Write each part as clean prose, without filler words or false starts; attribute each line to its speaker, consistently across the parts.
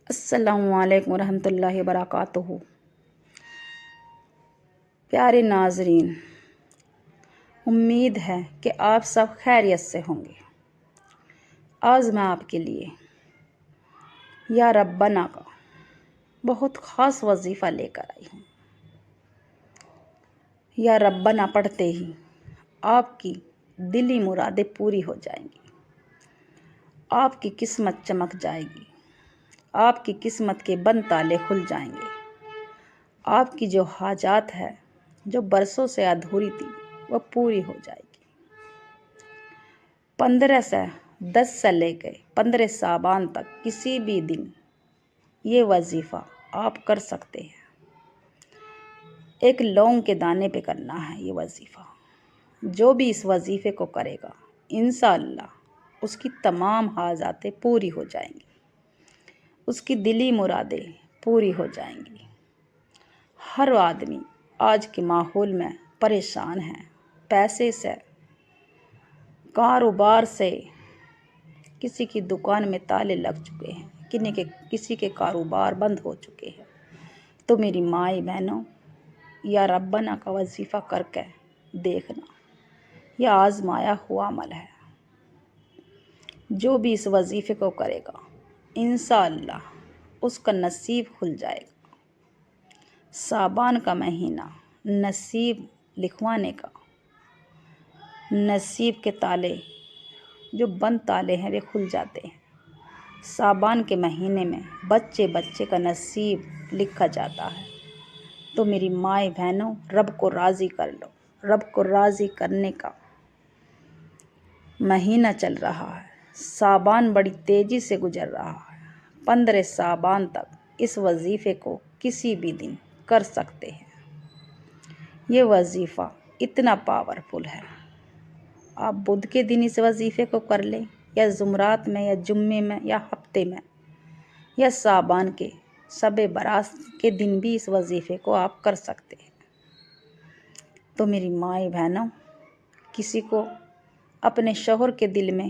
Speaker 1: السلام علیکم ورحمۃ اللہ وبرکاتہ۔ پیارے ناظرین، امید ہے کہ آپ سب خیریت سے ہوں گے۔ آج میں آپ کے لیے یا ربنا کا بہت خاص وظیفہ لے کر آئی ہوں۔ یا ربنا پڑھتے ہی آپ کی دلی مرادیں پوری ہو جائیں گی، آپ کی قسمت چمک جائے گی، آپ کی قسمت کے بند تالے کھل جائیں گے، آپ کی جو حاجات ہے جو برسوں سے ادھوری تھی وہ پوری ہو جائے گی۔ 10 سے لے کے 15 شعبان تک کسی بھی دن یہ وظیفہ آپ کر سکتے ہیں۔ ایک لونگ کے دانے پہ کرنا ہے یہ وظیفہ۔ جو بھی اس وظیفے کو کرے گا انشاءاللہ اس کی تمام حاجاتیں پوری ہو جائیں گی، اس کی دلی مرادیں پوری ہو جائیں گی۔ ہر آدمی آج کے ماحول میں پریشان ہے، پیسے سے، کاروبار سے، کسی کی دکان میں تالے لگ چکے ہیں، کسی کے کاروبار بند ہو چکے ہیں۔ تو میری مائی بہنوں، یا ربنا کا وظیفہ کر کے دیکھنا، یہ آزمایا ہوا عمل ہے۔ جو بھی اس وظیفے کو کرے گا انشاءاللہ اس کا نصیب کھل جائے گا۔ شعبان کا مہینہ نصیب لکھوانے کا، نصیب کے تالے جو بند تالے ہیں وہ کھل جاتے ہیں۔ شعبان کے مہینے میں بچے کا نصیب لکھا جاتا ہے۔ تو میری مائیں بہنوں، رب کو راضی کر لو۔ رب کو راضی کرنے کا مہینہ چل رہا ہے۔ شعبان بڑی تیزی سے گزر رہا ہے۔ 15 شعبان تک اس وظیفے کو کسی بھی دن کر سکتے ہیں۔ یہ وظیفہ اتنا پاورفل ہے، آپ بدھ کے دن اس وظیفے کو کر لیں، یا جمعرات میں، یا جمعے میں، یا ہفتے میں، یا شعبان کے شب برات کے دن بھی اس وظیفے کو آپ کر سکتے ہیں۔ تو میری مائیں بہنوں، کسی کو اپنے شوہر کے دل میں،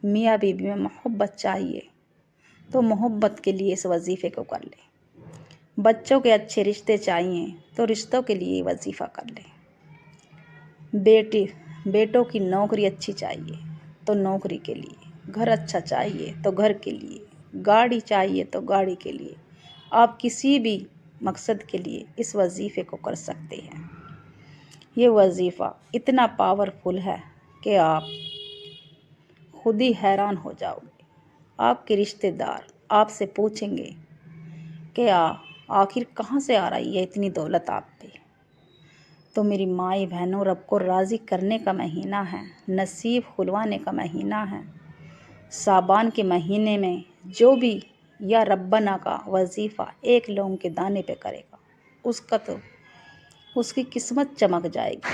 Speaker 1: میاں بیوی میں محبت چاہیے تو محبت کے لیے اس وظیفے کو کر لیں۔ بچوں کے اچھے رشتے چاہیے تو رشتوں کے لیے یہ وظیفہ کر لیں۔ بیٹوں کی نوکری اچھی چاہیے تو نوکری کے لیے، گھر اچھا چاہیے تو گھر کے لیے، گاڑی چاہیے تو گاڑی کے لیے، آپ کسی بھی مقصد کے لیے اس وظیفے کو کر سکتے ہیں۔ یہ وظیفہ اتنا پاورفل ہے کہ آپ خود ہی حیران ہو جاؤ گے۔ آپ کے رشتہ دار آپ سے پوچھیں گے کہ آخر کہاں سے آ رہی ہے اتنی دولت آپ پہ؟ تو میری مائی بہنوں، رب کو راضی کرنے کا مہینہ ہے، نصیب کھلوانے کا مہینہ ہے۔ شعبان کے مہینے میں جو بھی یا ربنا کا وظیفہ ایک لونگ کے دانے پہ کرے گا اس کی قسمت چمک جائے گی،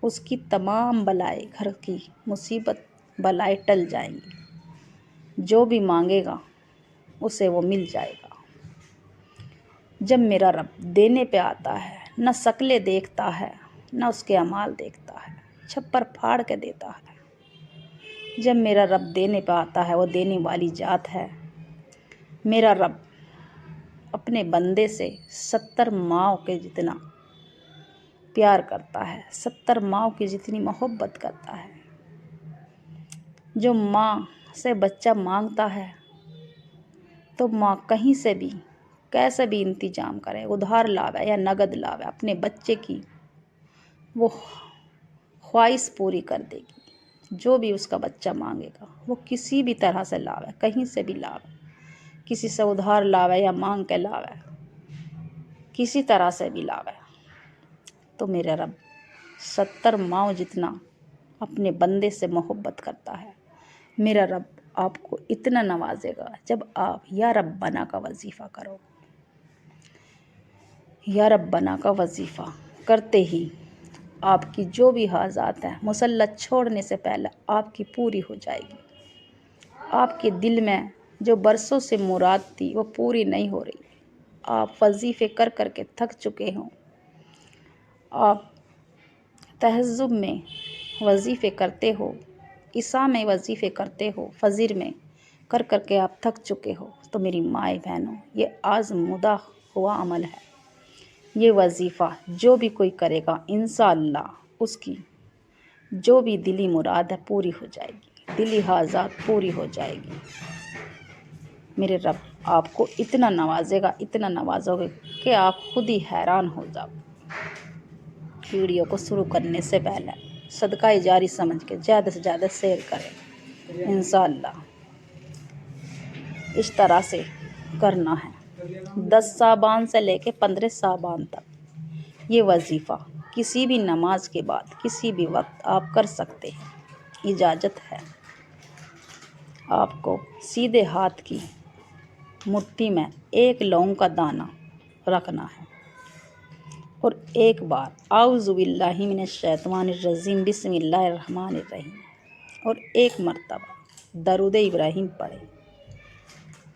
Speaker 1: اس کی تمام بلائیں، گھر کی مصیبت بلائیں ٹل جائیں گی۔ جو بھی مانگے گا اسے وہ مل جائے گا۔ جب میرا رب دینے پہ آتا ہے، نہ شکلیں دیکھتا ہے نہ اس کے اعمال دیکھتا ہے، چھپر پھاڑ کے دیتا ہے۔ جب میرا رب دینے پہ آتا ہے وہ دینے والی ذات ہے۔ میرا رب اپنے بندے سے 70 ماؤں کے جتنا پیار کرتا ہے، 70 ماؤں کی جتنی محبت کرتا ہے۔ جو ماں سے بچہ مانگتا ہے تو ماں کہیں سے بھی کیسے بھی انتظام کرے، ادھار لاوے یا نگد لاوے، اپنے بچے کی وہ خواہش پوری کر دے گی۔ جو بھی اس کا بچہ مانگے گا وہ کسی بھی طرح سے لاوے، کہیں سے بھی لاوے، کسی سے ادھار لاوے یا مانگ کے لاوے، کسی طرح سے بھی لاوے۔ تو میرا رب 70 ماؤں جتنا اپنے بندے سے محبت کرتا ہے۔ میرا رب آپ کو اتنا نوازے گا جب آپ یا ربنا کا وظیفہ کرو۔ یا ربنا کا وظیفہ کرتے ہی آپ کی جو بھی حاجات ہیں مسلط چھوڑنے سے پہلے آپ کی پوری ہو جائے گی۔ آپ کے دل میں جو برسوں سے مراد تھی وہ پوری نہیں ہو رہی، آپ وظیفے کر کر کے تھک چکے ہوں، آپ تہجد میں وظیفے کرتے ہو، عشاء میں وظیفے کرتے ہو، فجر میں کر کر کے آپ تھک چکے ہو تو میری مائیں بہنوں، یہ آزمودہ ہوا عمل ہے۔ یہ وظیفہ جو بھی کوئی کرے گا انشاءاللہ اس کی جو بھی دلی مراد ہے پوری ہو جائے گی، دلی حاجات پوری ہو جائے گی۔ میرے رب آپ کو اتنا نوازے گا، اتنا نوازو گے کہ آپ خود ہی حیران ہو جاؤ۔ ویڈیو کو شروع کرنے سے پہلے صدقہ جاری سمجھ کے زیادہ سے زیادہ شیئر کریں۔ انشاءاللہ اس طرح سے کرنا ہے 10 صابان سے لے کے 15 صابان تک۔ یہ وظیفہ کسی بھی نماز کے بعد کسی بھی وقت آپ کر سکتے ہیں، اجازت ہے۔ آپ کو سیدھے ہاتھ کی مٹھی میں 1 لونگ کا دانہ رکھنا ہے اور ایک بار اعوذ باللہ من الشیطان الرجیم بسم اللہ الرحمن الرحیم اور ایک مرتبہ درود ابراہیم پڑھیں۔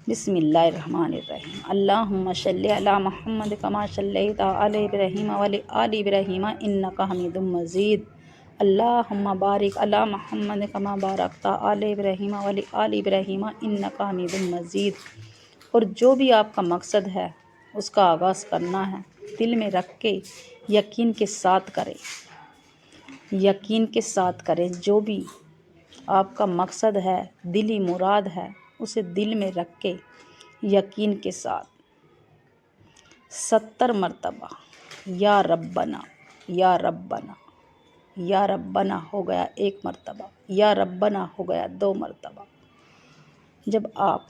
Speaker 1: بسم اللہ الرحمن الرحیم اللہم صلی علی محمد کما صلیت علی ابراہیم وعلی آل ابراہیم انک حمید مجید اللہم بارک علی محمد کما بارکت علی ابراہیم وعلی آل ابراہیم انک حمید مجید۔ اور جو بھی آپ کا مقصد ہے اس کا آغاز کرنا ہے، دل میں رکھ کے یقین کے ساتھ کریں، یقین کے ساتھ کریں۔ جو بھی آپ کا مقصد ہے، دلی مراد ہے، اسے دل میں رکھ کے یقین کے ساتھ 70 مرتبہ یا ربنا یا ربنا یا ربنا ہو گیا 1 مرتبہ، یا ربنا ہو گیا 2 مرتبہ۔ جب آپ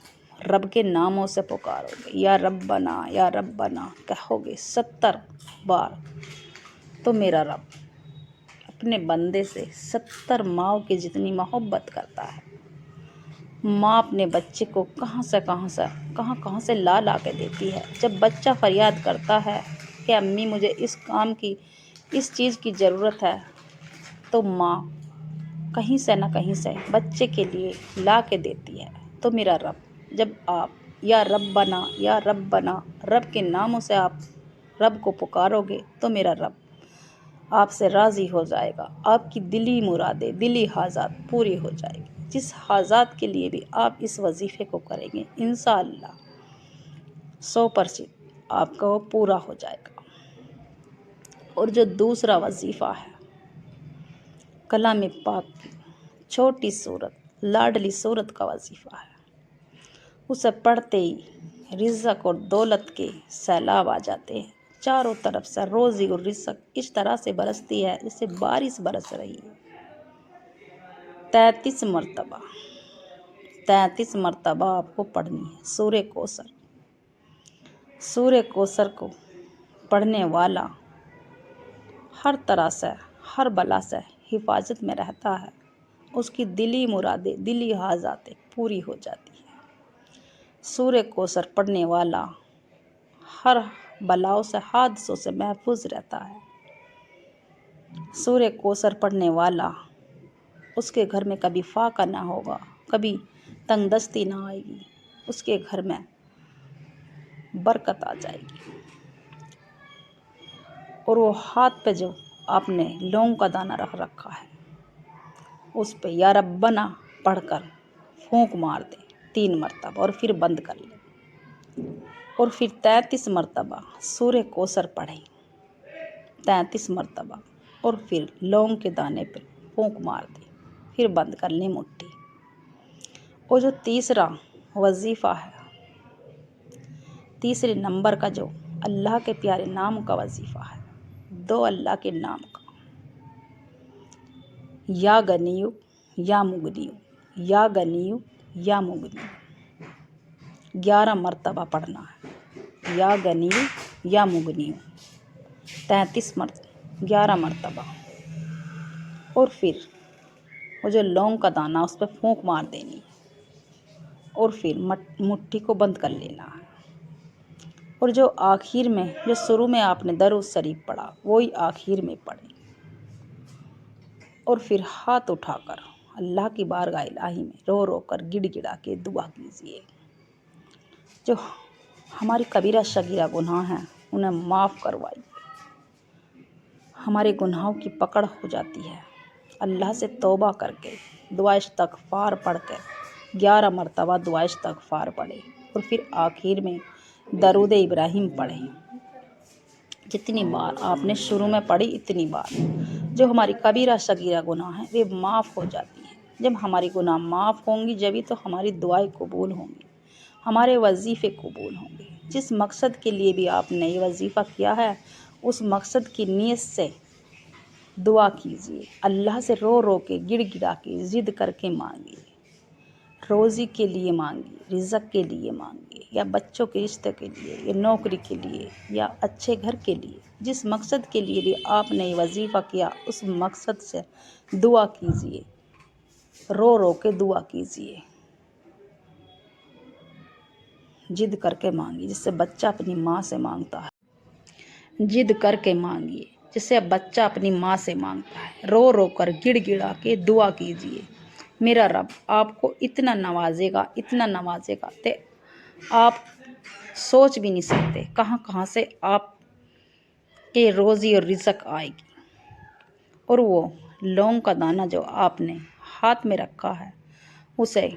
Speaker 1: رب کے ناموں سے پکارو گے یا ربنا کہو گے 70 بار تو میرا رب اپنے بندے سے 70 ماؤں کی جتنی محبت کرتا ہے۔ ماں اپنے بچے کو کہاں سے لا کے دیتی ہے۔ جب بچہ فریاد کرتا ہے کہ امی مجھے اس کام کی اس چیز کی ضرورت ہے تو ماں کہیں سے نہ کہیں سے بچے کے لیے لا کے دیتی ہے۔ تو میرا رب جب آپ یا ربنا رب کے ناموں سے آپ رب کو پکارو گے تو میرا رب آپ سے راضی ہو جائے گا، آپ کی دلی مرادیں دلی حاجات پوری ہو جائے گی۔ جس حاجات کے لیے بھی آپ اس وظیفے کو کریں گے انشاءاللہ 100% آپ کا وہ پورا ہو جائے گا۔ اور جو دوسرا وظیفہ ہے کلام پاک کی چھوٹی سورت لاڈلی سورت کا وظیفہ ہے، اسے پڑھتے ہی رزق اور دولت کے سیلاب آ جاتے ہیں، چاروں طرف سے روزی اور رزق اس طرح سے برستی ہے جیسے بارش برس رہی ہے۔ 33 مرتبہ آپ کو پڑھنی ہے سورہ کوثر۔ سورہ کوثر کو پڑھنے والا ہر طرح سے ہر بلا سے حفاظت میں رہتا ہے، اس کی دلی مرادیں دلی حاجاتیں پوری ہو جاتی ہیں۔ سورہ کوثر پڑھنے والا ہر بلاؤں سے حادثوں سے محفوظ رہتا ہے۔ سورہ کوثر پڑھنے والا اس کے گھر میں کبھی فاقہ نہ ہوگا، کبھی تنگ دستی نہ آئے گی، اس کے گھر میں برکت آ جائے گی۔ اور وہ ہاتھ پہ جو آپ نے لونگ کا دانہ رکھ رکھا ہے اس پہ یا ربنا پڑھ کر پھونک مار دیں 3 مرتبہ اور پھر بند کر لیں، اور پھر 33 مرتبہ سورہ کوثر پڑھیں 33 مرتبہ، اور پھر لونگ کے دانے پہ پھونک مار دیں، پھر بند کر لیں مٹھی۔ اور جو تیسرا وظیفہ ہے، تیسرے نمبر کا جو اللہ کے پیارے نام کا وظیفہ ہے، 2 اللہ کے نام کا، یا غنیو یا مغنیو، یا غنیو یا مغنیو 11 مرتبہ پڑھنا ہے، یا غنیو یا مغنیو 33 مرتبہ 11 مرتبہ، اور پھر وہ جو لونگ کا دانہ اس پہ پھونک مار دینی ہے اور پھر مٹھی کو بند کر لینا ہے۔ اور جو آخر میں جو شروع میں آپ نے درود شریف پڑھا وہی آخر میں پڑھیں، اور پھر ہاتھ اٹھا کر اللہ کی بارگاہ الہی میں رو رو کر گڑ گڑا کے دعا کیجیے۔ جو ہماری کبیرہ صغیرہ گناہ ہیں انہیں معاف کروائیے۔ ہمارے گناہوں کی پکڑ ہو جاتی ہے، اللہ سے توبہ کر کے دعا استغفار پڑھ کے 11 مرتبہ دعا استغفار پڑھیں اور پھر آخر میں درود ابراہیم پڑھیں۔ جتنی بار آپ نے شروع میں پڑھی اتنی بار جو ہماری کبیرہ صغیرہ گناہ ہیں وہ معاف ہو جاتی ہیں۔ جب ہماری گناہ معاف ہوں گی جبھی تو ہماری دعائیں قبول ہوں گی، ہمارے وظیفے قبول ہوں گے۔ جس مقصد کے لیے بھی آپ نے یہ وظیفہ کیا ہے اس مقصد کی نیت سے دعا کیجیے، اللہ سے رو رو کے گڑ گڑا کے ضد کر کے مانگیے، روزی کے لیے مانگیے، رزق کے لیے مانگیے، یا بچوں کے رشتے کے لیے، یا نوکری کے لیے، یا اچھے گھر کے لیے۔ جس مقصد کے لیے بھی آپ نے یہ وظیفہ کیا اس مقصد سے دعا کیجیے، رو رو کے دعا کیجیے، ضد کر کے مانگیے جس سے بچہ اپنی ماں سے مانگتا ہے۔ ضد کر کے مانگیے جسے بچہ اپنی ماں سے مانگتا ہے، رو رو کر گڑ گڑا کے دعا کیجیے۔ میرا رب آپ کو اتنا نوازے گا، اتنا نوازے گا کہ آپ سوچ بھی نہیں سکتے کہاں کہاں سے آپ کے روزی اور رزق آئے گی۔ اور وہ لونگ کا دانہ جو آپ نے ہاتھ میں رکھا ہے اسے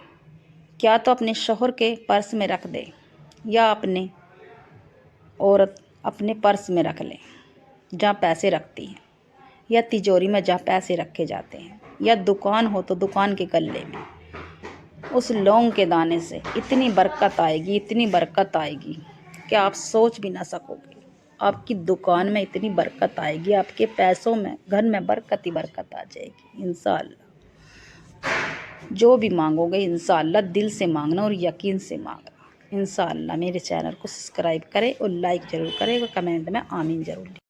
Speaker 1: کیا تو اپنے شوہر کے پرس میں رکھ دے، یا اپنے عورت اپنے پرس میں رکھ لے جہاں پیسے رکھتی ہیں، یا تجوری میں جہاں پیسے رکھے جاتے ہیں، یا دکان ہو تو دکان کے گلے میں۔ اس لونگ کے دانے سے اتنی برکت آئے گی، اتنی برکت آئے گی کہ آپ سوچ بھی نہ سکو گے۔ آپ کی دکان میں اتنی برکت آئے گی، آپ کے پیسوں میں، گھر میں برکت ہی برکت آ جائے گی انشاءاللہ۔ جو بھی مانگو گے انشاءاللہ دل سے مانگنا اور یقین سے مانگنا انشاءاللہ۔ میرے چینل کو سبسکرائب کریں اور لائک ضرور کریں اور کمنٹ میں آمین ضرور لکھیں۔